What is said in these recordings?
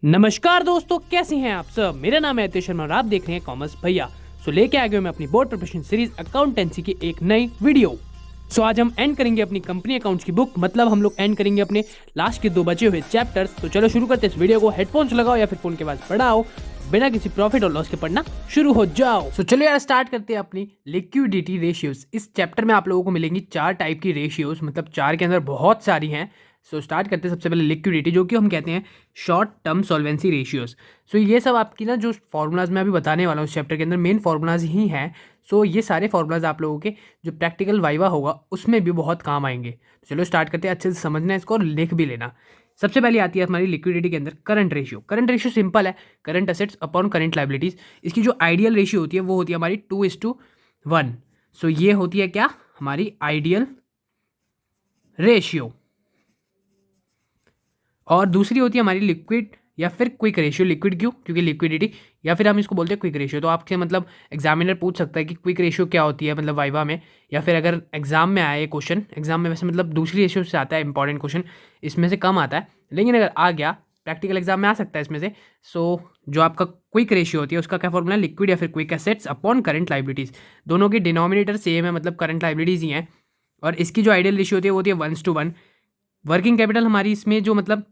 नमस्कार दोस्तों, कैसे हैं आप सब। मेरा नाम है अतिश शर्मा और आप देख रहे हैं कॉमर्स भैया। लेके आ गए मैं अपनी बोर्ड प्रिपरेशन सीरीज अकाउंटेंसी की एक नई वीडियो। आज हम एंड करेंगे अपनी कंपनी अकाउंट्स की बुक, मतलब हम लोग एंड करेंगे अपने लास्ट के 2 बचे हुए चैप्टर्स। तो चलो शुरू करते हैं इस वीडियो को। हेडफोन्स लगाओ या फिर फोन के पास पढ़ाओ, बिना किसी प्रॉफिट और लॉस के पढ़ना शुरू हो जाओ। चलिए यार स्टार्ट करते हैं अपनी लिक्विडिटी रेशियोज। इस चैप्टर में आप लोगों को मिलेंगी 4 टाइप की रेशियोज, मतलब 4 के अंदर बहुत सारी हैं। स्टार्ट करते हैं सबसे पहले लिक्विडिटी, जो कि हम कहते हैं शॉर्ट टर्म सॉल्वेंसी रेशियोज। ये सब आपकी ना जो फॉर्मूलाज मैं अभी बताने वाला हूँ इस चैप्टर के अंदर मेन फॉर्मूलाज ही हैं। ये सारे फॉर्मूलाज आप लोगों के जो प्रैक्टिकल वाइवा होगा उसमें भी बहुत काम आएंगे। चलो स्टार्ट करते हैं, अच्छे से समझना है इसको और लिख भी लेना। सबसे पहले आती है हमारी लिक्विडिटी के अंदर current ratio. Current ratio simple है, current assets upon current liabilities. इसकी जो आइडियल रेशियो होती है वो होती है हमारी 2:1। ये होती है क्या, हमारी आइडियल रेशियो। और दूसरी होती है हमारी लिक्विड या फिर क्विक रेशियो। लिक्विड क्यों, क्योंकि लिक्विडिटी, या फिर हम इसको बोलते हैं क्विक रेशियो। तो आपसे मतलब एग्जामिनर पूछ सकता है कि क्विक रेशियो क्या होती है, मतलब वाइवा में, या फिर अगर एग्जाम में आए क्वेश्चन। एग्जाम में वैसे मतलब दूसरी रेशियो से आता है इंपॉर्टेंट क्वेश्चन, इसमें से कम आता है, लेकिन अगर आ गया प्रैक्टिकल एग्जाम में आ सकता है इसमें से। जो आपका क्विक रेशियो होती है उसका क्या फॉर्मूला है, लिक्विड या फिर quick assets upon current liabilities. दोनों की डिनोमिनेटर सेम है, मतलब करंट लाइबिलिटीज़ ही हैं। और इसकी जो आइडियल रेशियो होती है वो होती है 1:1। वर्किंग कैपिटल हमारी इसमें जो मतलब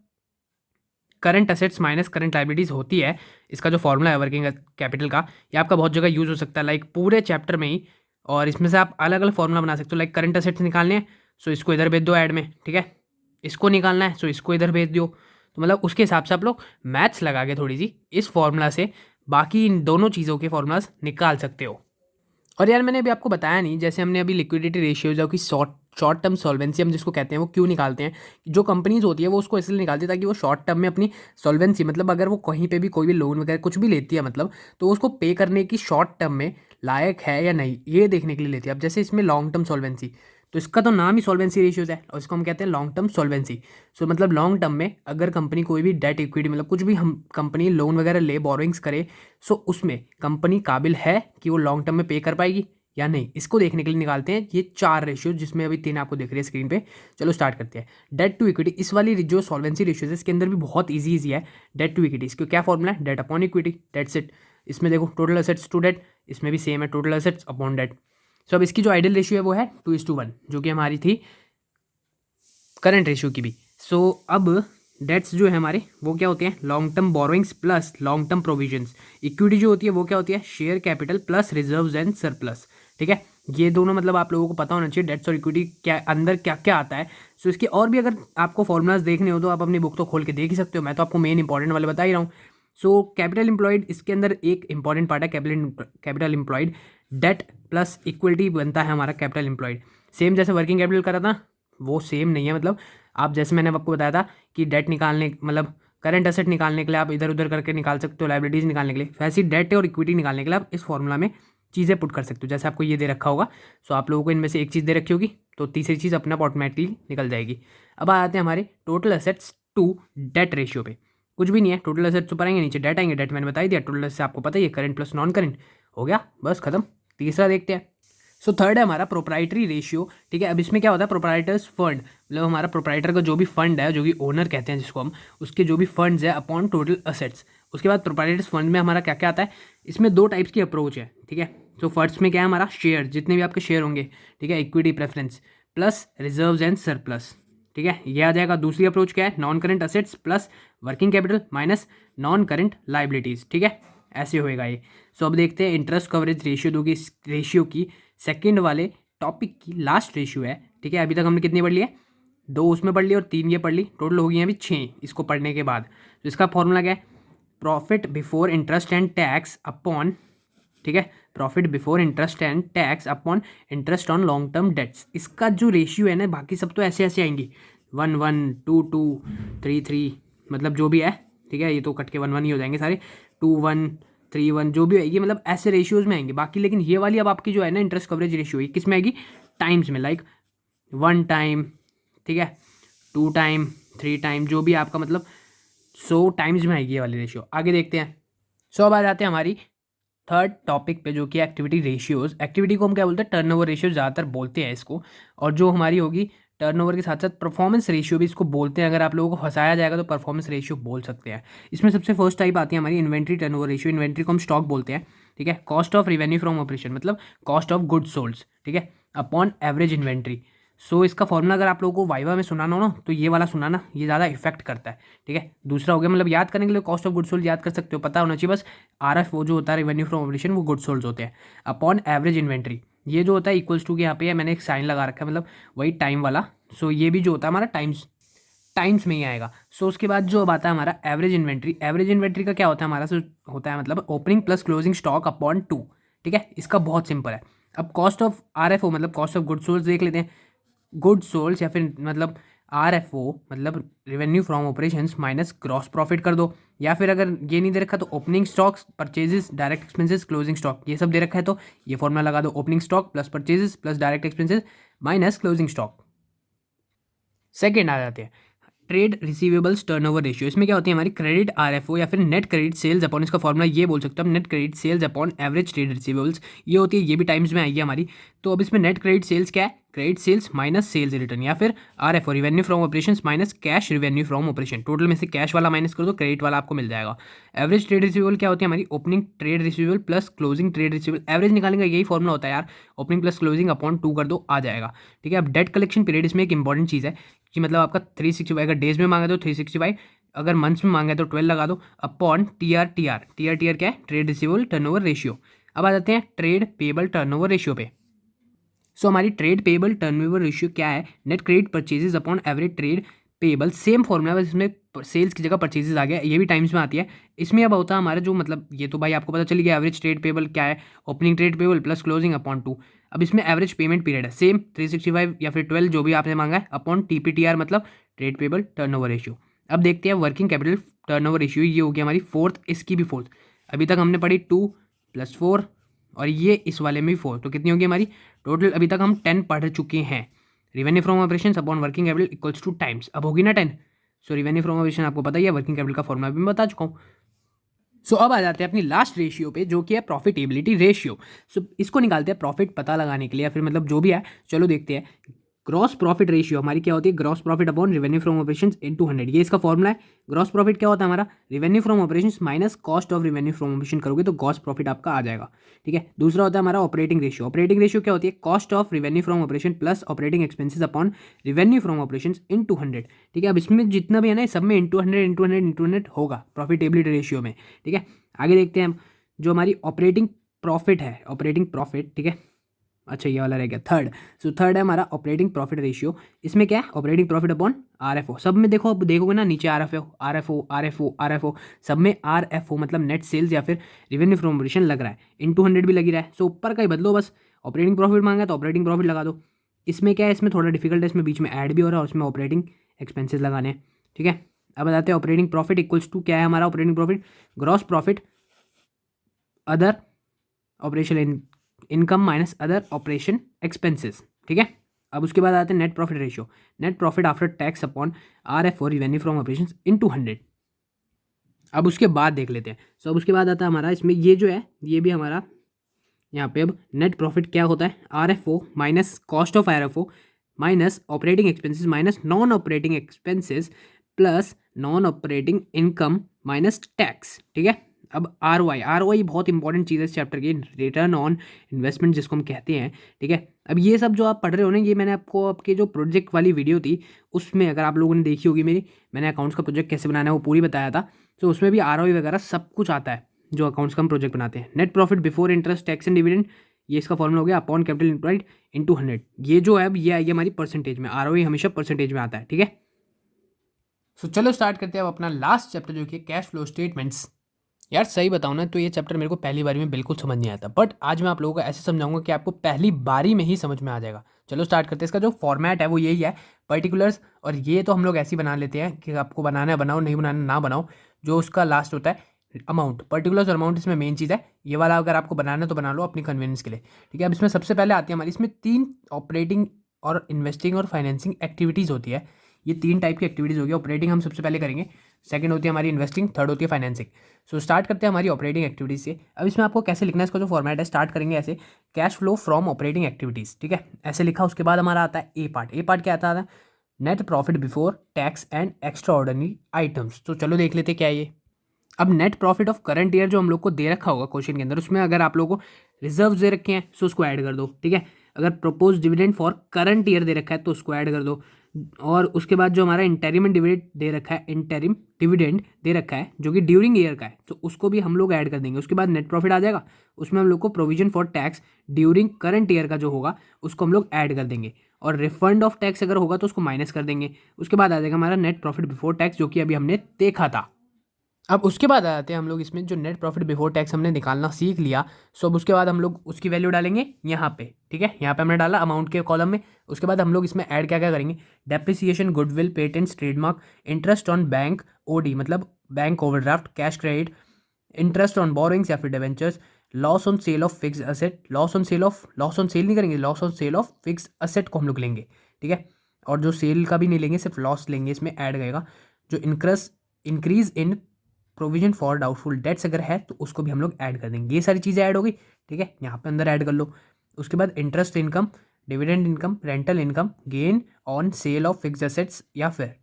current assets minus current liabilities होती है, इसका जो फॉर्मूला है वर्किंग कैपिटल का, ये आपका बहुत जगह यूज़ हो सकता है, लाइक पूरे चैप्टर में ही। और इसमें से आप अलग अलग फॉर्मूला बना सकते हो। लाइक करंट असेट्स निकालने हैं इसको इधर भेज दो ऐड में, ठीक है। इसको निकालना है इसको इधर भेज दो। तो मतलब उसके हिसाब से आप लोग मैथ्स लगा के थोड़ी सी इस फॉर्मूला से बाकी इन दोनों चीज़ों के फॉर्मूलाज निकाल सकते हो। और यार मैंने अभी आपको बताया नहीं, जैसे हमने अभी लिक्विडिटी रेशियो जो कि शॉर्ट टर्म सॉल्वेंसी हम जिसको कहते हैं, वो क्यों निकालते हैं। जो कंपनीज होती है वो उसको इसलिए निकालती है ताकि वो शॉर्ट टर्म में अपनी सॉल्वेंसी, मतलब अगर वो कहीं पे भी कोई भी लोन वगैरह कुछ भी लेती है, मतलब तो उसको पे करने की शॉर्ट टर्म में लायक है या नहीं, ये देखने के लिए लेती है। अब जैसे इसमें लॉन्ग टर्म सॉल्वेंसी, तो इसका तो नाम ही सॉल्वेंसी रेशियोज है और इसको हम कहते हैं लॉन्ग टर्म सॉल्वेंसी। मतलब लॉन्ग टर्म में अगर कंपनी कोई भी डेट इक्विटी, मतलब कुछ भी हम कंपनी लोन वगैरह ले, बोरोइंग्स करे, उसमें कंपनी काबिल है कि वो लॉन्ग टर्म में पे कर पाएगी या नहीं, इसको देखने के लिए निकालते हैं ये 4 रेशियो, जिसमें अभी 3 आपको दिख रही है स्क्रीन पे। चलो स्टार्ट करते हैं। डेट टू इक्विटी, इस वाली जो सॉल्वेंसी रेशियो है इसके अंदर भी बहुत इजी है। डेट टू इक्विटी, इसको क्या फॉर्मूला है, debt upon equity, debts it. इसमें देखो टोटल असेट्स टू डेट, इसमें भी सेम है, टोटल असेट्स अपॉन डेट। अब इसकी जो आइडियल रेशियो है वो है 2:1, जो कि हमारी थी करंट रेशियो की भी। अब डेट्स जो है हमारे वो क्या होते हैं, long term borrowings plus long term provisions. Equity जो होती है वो क्या होती है, share capital plus reserves and surplus, ठीक है। ये दोनों मतलब आप लोगों को पता होना चाहिए डेट्स और इक्विटी क्या अंदर क्या क्या आता है। इसके और भी अगर आपको फॉर्मूलाज देखने हो तो आप अपनी बुक तो खोल के देख ही सकते हो, मैं तो आपको मेन इंपॉर्टेंट वाले बता ही रहा हूँ। कैपिटल एम्प्लॉयड, इसके अंदर एक इंपॉर्टेंट पार्ट है capital employed. Debt plus equity बनता है हमारा कैपिटल एम्प्लॉयड। सेम जैसे वर्किंग कैपिटल करा था वो सेम नहीं है, मतलब आप जैसे मैंने आपको बताया था कि डेट निकालने मतलब करंट असेट निकालने के लिए आप इधर उधर करके निकाल सकते हो, लाइबिलिटीज निकालने के लिए, वैसे डेट और इक्विटी निकालने के लिए आप इस फॉर्मूला में चीज़ें पुट कर सकते हो। जैसे आपको ये दे रखा होगा, आप लोगों को इनमें से एक चीज़ दे रखी होगी तो तीसरी चीज़ अपने आप ऑटोमेटिकली निकल जाएगी। अब आ जाते हैं हमारे total assets to debt ratio पे। कुछ भी नहीं है, टोटल असेट्स ऊपर आएंगे, नीचे डेट आएंगे। डेट मैंने बता ही दिया, टोटल असेट्स आपको पता ही है, करंट प्लस नॉन करंट, हो गया बस खत्म। तीसरा देखते हैं। थर्ड है हमारा प्रोप्राइटरी रेशियो, ठीक है। अब इसमें क्या होता है, प्रोप्राइटर्स फंड, मतलब हमारा प्रोप्राइटर का जो भी फंड है, जो भी ओनर कहते हैं जिसको हम, उसके जो भी फंड्स है अपॉन टोटल असेट्स। उसके बाद प्रोप्राइटर्स फंड में हमारा क्या क्या आता है, इसमें 2 टाइप्स की अप्रोच है, ठीक है। फर्स्ट में क्या है हमारा, शेयर, जितने भी आपके शेयर होंगे, ठीक है, equity preference plus reserves and surplus, ठीक है, ये आ जाएगा। दूसरी अप्रोच क्या है, non current assets plus working capital minus non current liabilities, ठीक है, ऐसे होएगा ये। अब देखते हैं इंटरेस्ट कवरेज रेशियो, जो कि इस रेशियो की सेकंड वाले टॉपिक की लास्ट रेशियो है, ठीक है। अभी तक हमने कितनी पढ़ ली है, 2 उसमें पढ़ ली और 3 ये पढ़ ली, टोटल हो गई हैं अभी 6 इसको पढ़ने के बाद। इसका फॉर्मूला क्या है, profit before interest and tax upon, ठीक है, profit before interest and tax upon interest on long term debts. इसका जो रेशियो है ना, बाकी सब तो ऐसे ऐसे आएंगी, 1:1, 2:2, 3:3, मतलब जो भी है, ठीक है, ये तो कट के 1:1 ही हो जाएंगे सारे, 2:1, 3:1 जो भी आएगी, मतलब ऐसे रेशियोज में आएंगे बाकी। लेकिन ये वाली अब आपकी जो है ना इंटरेस्ट कवरेज रेशियो, ये किस में आएगी, टाइम्स में, लाइक 1 टाइम, ठीक है, 2 टाइम, 3 टाइम, जो भी आपका मतलब 100 टाइम्स में आएगी ये वाली रेशियो। आगे देखते हैं। अब आ जाते हैं हमारी थर्ड टॉपिक पे, जो कि एक्टिविटी रेशियोज। एक्टिविटी को हम क्या बोलते हैं, टर्नओवर रेशियो ज़्यादातर बोलते हैं इसको। और जो हमारी होगी टर्नओवर के साथ साथ परफॉर्मेंस रेशियो भी इसको बोलते हैं। अगर आप लोगों को फंसाया जाएगा तो परफॉर्मेंस रेशियो बोल सकते हैं। इसमें सबसे फर्स्ट टाइप आती है हमारी इन्वेंट्री टर्नओवर रेशियो। इन्वेंट्री को हम स्टॉक बोलते हैं, ठीक है। Cost of revenue from operation मतलब कॉस्ट ऑफ गुड्स सोल्ड, ठीक है, अपॉन एवरेज इन्वेंट्री। सो इसका फॉर्मूला अगर आप लोगों को वाइवा में सुनाना हो ना तो ये वाला सुनाना, ये ज़्यादा इफेक्ट करता है, ठीक है। दूसरा हो गया मतलब याद करने के लिए कॉस्ट ऑफ गुड्स सोल्ड याद कर सकते हो, पता होना चाहिए बस। आरएफ वो जो होता है रेवेन्यू फ्रॉम ऑपरेशन, वो गुड्स सोल्ड होते हैं, अपॉन एवरेज इन्वेंट्री। ये जो होता है इक्वल्स टू के यहाँ पे मैंने एक साइन लगा रखा है, मतलब वही टाइम वाला। सो ये भी जो होता है हमारा टाइम्स में ही आएगा। सो उसके बाद जो अब आता है हमारा एवरेज इन्वेंट्री। एवरेज इन्वेंट्री का क्या होता है हमारा, सो होता है मतलब opening plus closing stock upon 2, ठीक है। इसका बहुत सिंपल है। अब कॉस्ट ऑफ आरएफओ मतलब कॉस्ट ऑफ गुड्स सोल्ड देख लेते हैं। गुड्स सोल्ड या फिर मतलब आरएफओ मतलब revenue from operations minus gross profit कर दो, या फिर अगर ये नहीं दे रखा तो opening stocks, purchases, direct expenses, closing stock, ये सब दे रखा है तो ये फॉर्मूला लगा दो, opening stock plus purchases plus direct expenses minus closing stock. Second आ जाते हैं ट्रेड रिसीवेबल्स टर्नओवर रेशियो। इसमें क्या होती है हमारी क्रेडिट आरएफओ या फिर नेट क्रेडिट सेल्स अपॉन, इसका फॉर्मूला ये बोल सकते हो हम, net credit sales upon average trade receivables. ये होती है, ये भी टाइम्स में आएगी हमारी। तो अब इसमें नेट क्रेडिट सेल्स क्या है, credit sales minus sales return, या फिर RFO revenue from operations minus cash revenue from operation. Total में से कैश वाला माइनस कर दो, क्रेडिट वाला आपको मिल जाएगा। एवरेज ट्रेड रिसीवेबल क्या होती है हमारी, opening trade receivable plus closing trade receivable. Average निकालेंगे यही फॉर्मूला होता है यार, ओपनिंग प्लस क्लोजिंग अपॉन 2 कर दो, आ जाएगा, ठीक है। अब डेट कलेक्शन पीरियड इसमें एक इंपॉर्टेंट चीज़ है कि मतलब आपका 365, अगर डेज में मांगा तो 365, अगर मंथ्स में मांगा तो 12 लगा दो, अपॉन टीआर क्या है, ट्रेड रिसीवेबल टर्नओवर रेशियो। अब आ जाते हैं ट्रेड पेबल टर्नओवर रेशियो पे। सो हमारी ट्रेड पेबल टर्नओवर रेशियो क्या है, net credit purchases upon average trade payable. Same formula बस इसमें सेल्स की जगह परचेजेस आ गया, ये भी टाइम्स में आती है। इसमें अब होता है हमारा जो मतलब, ये तो भाई आपको पता चल गया एवरेज ट्रेड पेबल क्या है, opening trade payable plus closing upon 2। अब इसमें एवरेज पेमेंट पीरियड है सेम 365 या फिर 12 जो भी आपने मांगा है, अपॉन टीपीटीआर मतलब ट्रेड पेबल टर्नओवर रेशियो। अब देखते हैं वर्किंग कैपिटल टर्नओवर रेशियो, ये हो गया हमारी फोर्थ, इसकी भी फोर्थ। अभी तक हमने पढ़ी 2 + 4 और ये इस वाले में भी 4, तो कितनी होगी हमारी टोटल। अभी तक हम 10 पढ़ चुके हैं। Revenue from operations upon working capital equals two times, अब होगी ना 10। सो रिवेन्यू फ्रॉम ऑपरेशन आपको पता ही है, वर्किंग कैपिटल का फॉर्मूला भी मैं बता चुका हूँ। सो अब आ जाते हैं अपनी लास्ट रेशियो पे जो कि है प्रॉफिटेबिलिटी रेशियो। सो इसको निकालते हैं प्रॉफिट पता लगाने के लिए, या फिर मतलब जो भी है, चलो देखते हैं। ग्रॉस प्रॉफिट रेशियो हमारी क्या होती है, gross profit upon revenue from operations into 100, ये इसका फॉर्मूला है। ग्रॉस प्रॉफिट क्या होता है हमारा, revenue from operations minus cost of revenue from operation करोगे तो ग्रॉस प्रॉफिट आपका आ जाएगा, ठीक है। दूसरा होता है हमारा ऑपरेटिंग रेशियो। ऑपरेटिंग रेशियो क्या होती है, cost of revenue from operation plus operating expenses upon revenue from operations into 100, ठीक है। अब इसमें जितना भी है ना सब में इंटू 100 होगा प्रॉफिटेबिलिटी रेशियो में, ठीक है। आगे देखते हैं हम, जो हमारी ऑपरेटिंग प्रॉफिट है, ऑपरेटिंग प्रॉफिट, ठीक है। अच्छा ये वाला रह गया थर्ड। सो थर्ड है हमारा ऑपरेटिंग प्रॉफिट रेशियो। इसमें क्या है, ऑपरेटिंग प्रॉफिट अपॉन आरएफओ। सब में देखो, अब देखोगे ना नीचे आरएफओ सब में आरएफओ मतलब नेट सेल्स या फिर रिवेन्यू फ्रॉम ऑपरेशन लग रहा है, इनटू 100 भी लगी रहा है। सो ऊपर का ही बदलो बस, ऑपरेटिंग प्रॉफिट मांगा तो ऑपरेटिंग प्रॉफिट लगा दो। इसमें क्या है, इसमें थोड़ा डिफिकल्ट है, इसमें बीच में ऐड भी हो रहा है और उसमें ऑपरेटिंग एक्सपेंसेस लगाने हैं, ठीक है। अब बताते हैं ऑपरेटिंग प्रॉफिट इक्वल्स टू क्या है हमारा operating profit, gross profit other operation income minus other operation expenses, ठीक है। अब उसके बाद आते हैं net profit ratio, net profit after tax upon RFO revenue from operations into 100। अब उसके बाद देख लेते हैं। सो अब उसके बाद आता है हमारा, इसमें ये जो है ये भी हमारा यहाँ पे अब नेट प्रॉफिट क्या होता है, RFO minus cost of RFO minus operating expenses minus non operating expenses plus non operating income minus tax, ठीक है। अब आरओआई बहुत इंपॉर्टेंट चीज़ है इस चैप्टर की, रिटर्न ऑन इन्वेस्टमेंट जिसको हम कहते हैं, ठीक है। अब ये सब जो आप पढ़ रहे हो ना, ये मैंने आपको आपके जो प्रोजेक्ट वाली वीडियो थी उसमें अगर आप लोगों ने देखी होगी मेरी, मैंने अकाउंट्स का प्रोजेक्ट कैसे बनाना है वो पूरी बताया था। तो उसमें भी आरओआई वगैरह सब कुछ आता है जो अकाउंट्स का हम प्रोजेक्ट बनाते हैं। Net profit before interest tax and dividend, ये इसका फॉर्मूला हो गया अपॉन कैपिटल एम्प्लॉयड इनटू 100। ये जो है अब ये आएगी हमारी परसेंटेज में, आरओआई हमेशा परसेंटेज में आता है, ठीक है। सो चलो स्टार्ट करते हैं अब अपना लास्ट चैप्टर जो कि कैश फ्लो स्टेटमेंट्स। यार सही बताऊँ ना तो ये चैप्टर मेरे को पहली बारी में बिल्कुल समझ नहीं आया था, बट आज मैं आप लोगों को ऐसे समझाऊंगा कि आपको पहली बारी में ही समझ में आ जाएगा। चलो स्टार्ट करते हैं। इसका जो फॉर्मेट है वो यही है, पर्टिकुलर्स, और ये तो हम लोग ऐसे ही बना लेते हैं कि आपको बनाना है बनाओ, नहीं बनाना ना बनाओ। जो उसका लास्ट होता है अमाउंट, पर्टिकुलर्स और अमाउंट इसमें मेन चीज़ है। ये वाला अगर आपको बनाना है तो बना लो अपनी कन्वीनियंस के लिए, ठीक है। अब इसमें सबसे पहले आती है हमारी, इसमें 3 ऑपरेटिंग और इन्वेस्टिंग और फाइनेंसिंग एक्टिविटीज़ होती है। ये 3 टाइप की एक्टिविटीज़ होगी। ऑपरेटिंग हम सबसे पहले करेंगे, सेकंड होती है हमारी इन्वेस्टिंग, थर्ड होती है फाइनेंसिंग। सो स्टार्ट करते हैं हमारी ऑपरेटिंग एक्टिविटीज़ से। अब इसमें आपको कैसे लिखना है, इसका जो फॉर्मेट है, स्टार्ट करेंगे ऐसे, cash flow from operating activities, ठीक है, ऐसे लिखा। उसके बाद हमारा आता है ए पार्ट। ए पार्ट क्या आता है, net profit before tax and extra ordinary items. तो चलो देख लेते क्या है ये। अब net profit of current year जो हम लोग को दे रखा होगा क्वेश्चन के अंदर, उसमें अगर आप लोगों को रिजर्व दे रखे हैं तो उसको ऐड कर दो, ठीक है। अगर propose dividend for current year दे रखा है तो उसको ऐड कर दो। और उसके बाद जो हमारा इंटरिम डिविडेंड दे रखा है, इंटरिम डिविडेंड दे रखा है जो कि ड्यूरिंग ईयर का है, तो उसको भी हम लोग ऐड कर देंगे। उसके बाद नेट प्रॉफिट आ जाएगा, उसमें हम लोग को provision for tax during current year का जो होगा उसको हम लोग ऐड कर देंगे। और रिफंड ऑफ टैक्स अगर होगा तो उसको माइनस कर देंगे। उसके बाद आ जाएगा हमारा नेट प्रॉफिट बिफोर टैक्स, जो कि अभी हमने देखा था। अब उसके बाद आ जाते हैं हम लोग इसमें, जो नेट प्रॉफिट बिफोर टैक्स हमने निकालना सीख लिया। सो अब उसके बाद हम लोग उसकी वैल्यू डालेंगे यहाँ पे, ठीक है। यहाँ पे हमने डाला अमाउंट के कॉलम में। उसके बाद हम लोग इसमें ऐड क्या क्या करेंगे, depreciation, goodwill, patents, trademark, interest on bank OD मतलब bank overdraft, cash credit, interest on borrowings या फिर debentures, loss on sale of fix asset, loss on sale नहीं करेंगे, loss on sale of fix asset को हम लोग लेंगे, ठीक है। और जो सेल का भी नहीं लेंगे, सिर्फ लॉस लेंगे, इसमें ऐड करेगा। जो increase in provision for doubtful debts अगर है तो उसको भी हम लोग ऐड कर देंगे। ये सारी चीज़ें ऐड हो गई, ठीक है, यहाँ पे अंदर ऐड कर लो। उसके बाद interest income, dividend income, rental income, gain on sale of fix assets या फिर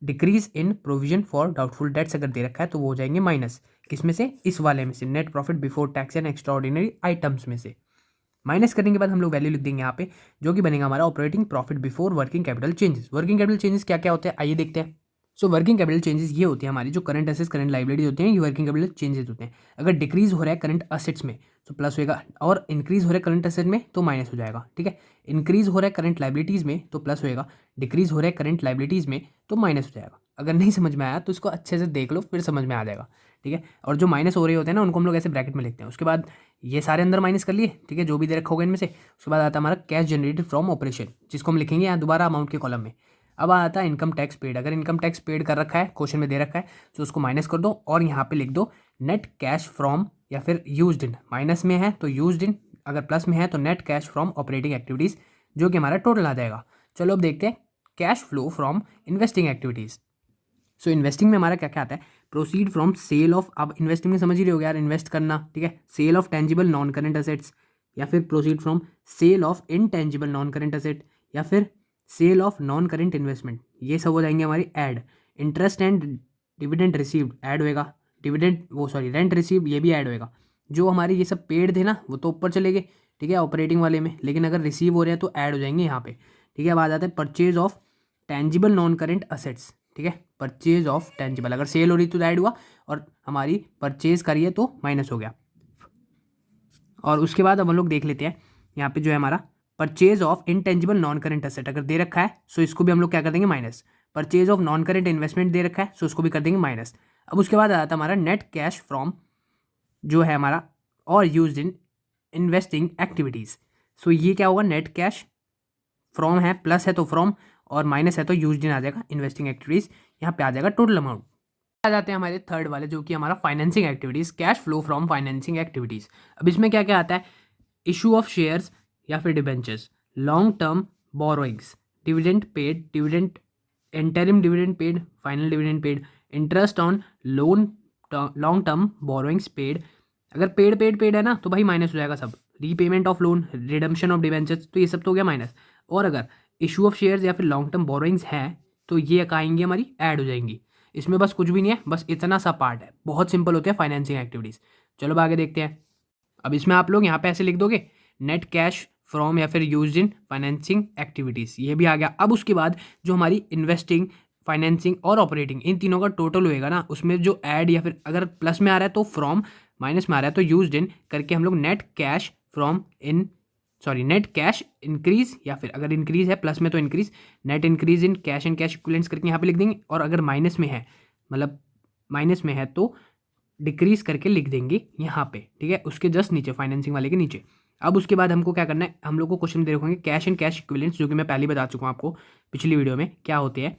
decrease in provision for doubtful debts अगर दे रखा है तो वो हो जाएंगे माइनस। किसमें से, इस वाले में से, net profit before tax and extra ordinary items में से। माइनस करने के बाद हम लोग वैल्यू लिख देंगे यहाँ पे, जो कि बनेगा हमारा operating profit before working capital changes. Working capital changes क्या क्या होते हैं आइए देखते हैं। सो वर्किंग कैपिटल चेंजेस ये होती है हमारी, जो करंट असेट्स करंट लाइबिलिटीज होते हैं, ये वर्किंग कैपिटल चेंजेस होते हैं। अगर डिक्रीज हो रहा है करंट असेट्स में तो प्लस होएगा, और इंक्रीज हो रहा है करंट असेट में तो माइनस हो जाएगा, ठीक है। इंक्रीज हो रहा है करंट लाइबिलिटीज में तो प्लस होएगा, डिक्रीज हो रहा है करंट लाइबिलिटीज में तो माइनस हो जाएगा। अगर नहीं समझ में आया तो इसको अच्छे से देख लो, फिर समझ में आ जाएगा, ठीक है। और जो माइनस हो रहे होते हैं ना, उनको हम लोग ऐसे ब्रैकेट में लिखते हैं। उसके बाद ये सारे अंदर माइनस कर लिए, ठीक है, जो भी दे रखा होगा इनमें से। उसके बाद आता है हमारा कैश जनरेटेड फ्रॉम ऑपरेशन, जिसको हम लिखेंगे यहाँ दोबारा अमाउंट के कॉलम में। अब आता है इनकम टैक्स पेड। अगर इनकम टैक्स पेड कर रखा है, क्वेश्चन में दे रखा है, तो उसको माइनस कर दो और यहाँ पे लिख दो नेट कैश फ्रॉम या फिर यूज्ड इन। माइनस में है तो यूज्ड इन, अगर प्लस में है तो net cash from operating activities, जो कि हमारा टोटल आ जाएगा। चलो अब देखते हैं cash flow from investing activities. So investing में हमारा क्या क्या आता है, प्रोसीड फ्रॉम सेल ऑफ, अब इन्वेस्टिंग में समझ ही रहे हो यार, इन्वेस्ट करना, ठीक है, sale of tangible non current assets, या फिर proceed from sale of intangible non current asset, या फिर sale of non current investment, ये सब हो जाएंगे हमारी add. Interest and dividend received add होएगा, रेंट रिसीव्ड ये भी ऐड होएगा। जो हमारे ये सब पेड थे ना वो तो ऊपर चले गए, ठीक है, ऑपरेटिंग वाले में, लेकिन अगर रिसीव हो रहे हैं तो ऐड हो जाएंगे यहाँ पे, ठीक है। अब आ जाता है purchase of tangible non current assets, ठीक है, परचेज ऑफ टेंजिबल, अगर सेल हो रही तो ऐड हुआ, और हमारी परचेज करिए तो माइनस हो गया। और उसके बाद अब हम लोग देख लेते हैं यहाँ पे जो है हमारा purchase of intangible non current asset अगर दे रखा है सो इसको भी हम लोग क्या कर देंगे minus. Purchase of non current investment दे रखा है सो उसको भी कर देंगे माइनस। अब उसके बाद आ जाता है हमारा नेट कैश फ्रॉम जो है हमारा और यूज्ड इन इन्वेस्टिंग एक्टिविटीज़। सो ये क्या होगा, नेट कैश फ्रॉम है, प्लस है तो फ्रॉम, और माइनस है तो यूज्ड इन आ जाएगा इन्वेस्टिंग एक्टिविटीज़। यहाँ पे आ जाएगा टोटल अमाउंट। आ जाते हैं हमारे थर्ड वाले, जो कि हमारा financing activities, cash flow from financing activities. अब इसमें क्या क्या आता है, इशू ऑफ शेयर्स या फिर debentures, long term borrowings, dividend paid, dividend interim dividend paid, final dividend paid, interest on loan, long term borrowings paid. अगर पेड है ना तो भाई माइनस हो जाएगा सब, repayment of loan, redemption of debentures, तो ये सब तो हो गया माइनस। और अगर इशू ऑफ शेयर्स या फिर लॉन्ग टर्म बोरोइंग्स हैं तो ये आएंगी हमारी ऐड हो जाएंगी। इसमें बस कुछ भी नहीं है, बस इतना सा पार्ट है, बहुत सिंपल होते हैं फाइनेंसिंग एक्टिविटीज़। चलो अब आगे देखते हैं। अब इसमें आप लोग यहाँ पे ऐसे लिख दोगे नेट कैश फ्रॉम या फिर यूज्ड इन फाइनेंसिंग एक्टिविटीज़, ये भी आ गया। अब उसके बाद जो हमारी इन्वेस्टिंग, फाइनेंसिंग और ऑपरेटिंग, इन तीनों का टोटल होएगा ना, उसमें जो ऐड या फिर अगर प्लस में आ रहा है तो फ्रॉम, माइनस में आ रहा है तो यूज्ड इन करके हम लोग net cash from net cash increase, या फिर अगर इंक्रीज है प्लस में तो increase, net increase in cash and cash equivalents करके यहाँ पे लिख देंगे। और अगर माइनस में है, मतलब माइनस में है तो डिक्रीज करके लिख देंगे यहाँ पे, ठीक है, उसके जस्ट नीचे, फाइनेंसिंग वाले के नीचे। अब उसके बाद हमको क्या करना है, हम लोग को क्वेश्चन दे रखेंगे कैश एंड कैश इक्विवेलेंट्स, जो कि मैं पहले बता चुका हूँ आपको पिछली वीडियो में क्या होते हैं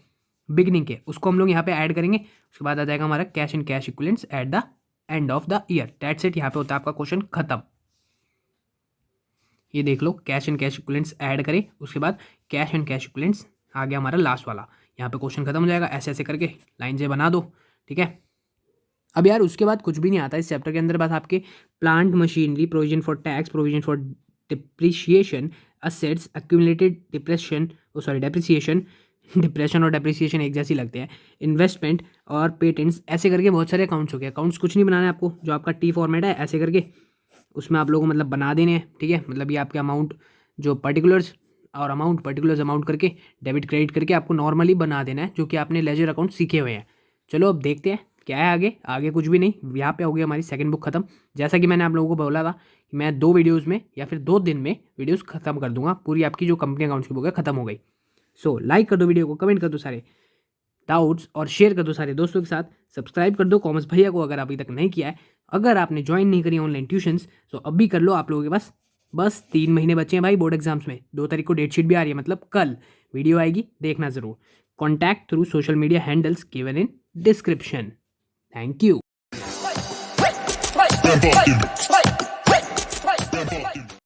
बिगनिंग के, उसको हम लोग यहाँ पे ऐड करेंगे। उसके बाद आ जाएगा हमारा cash and cash equivalents at the end of the year, that's it. यहाँ पे होता है आपका क्वेश्चन खत्म। ये देख लो, cash and cash equivalents add करें, उसके बाद कैश एंड कैश इक्विवेलेंट्स आ गया हमारा लास्ट वाला। यहाँ पे क्वेश्चन खत्म हो जाएगा, ऐसे ऐसे करके लाइन से बना दो, ठीक है। अब यार उसके बाद कुछ भी नहीं आता इस चैप्टर के अंदर, बस आपके plant machinery, provision for tax, provision for depreciation, assets, accumulated depreciation depression और डेप्रिसिएशन एक जैसी लगते हैं, इन्वेस्टमेंट और पेटेंट्स, ऐसे करके बहुत सारे अकाउंट्स हो गए। अकाउंट्स कुछ नहीं बनाना है आपको, जो आपका टी फॉर्मेट है ऐसे करके उसमें आप लोगों को मतलब बना देने हैं, ठीक है। मतलब ये आपके अमाउंट जो पर्टिकुलर्स और पर्टिकुलर्स अमाउंट करके डेबिट क्रेडिट करके आपको नॉर्मली बना देना है, जो कि आपने लेजर अकाउंट सीखे हुए हैं। चलो अब देखते हैं क्या है आगे। आगे कुछ भी नहीं, यहाँ पे हो गई हमारी सेकंड बुक खत्म। जैसा कि मैंने आप लोगों को बोला था कि मैं 2 वीडियोज़ में या फिर 2 दिन में वीडियोज़ खत्म कर दूंगा, पूरी आपकी जो कंपनी अकाउंट्स की बुक है खत्म हो गई। सो लाइक कर दो वीडियो को, कमेंट कर दो सारे डाउट्स और शेयर कर दो सारे दोस्तों के साथ, सब्सक्राइब कर दो कॉमर्स भैया को अगर अभी तक नहीं किया है। अगर आपने ज्वाइन नहीं करी ऑनलाइन ट्यूशन्स तो अभी कर लो, आप लोगों के पास बस 3 महीने बचे हैं भाई बोर्ड एग्जाम्स में। 2 तारीख को डेट शीट भी आ रही है, मतलब कल वीडियो आएगी, देखना ज़रूर। Contact through social media handles given in description. Thank you.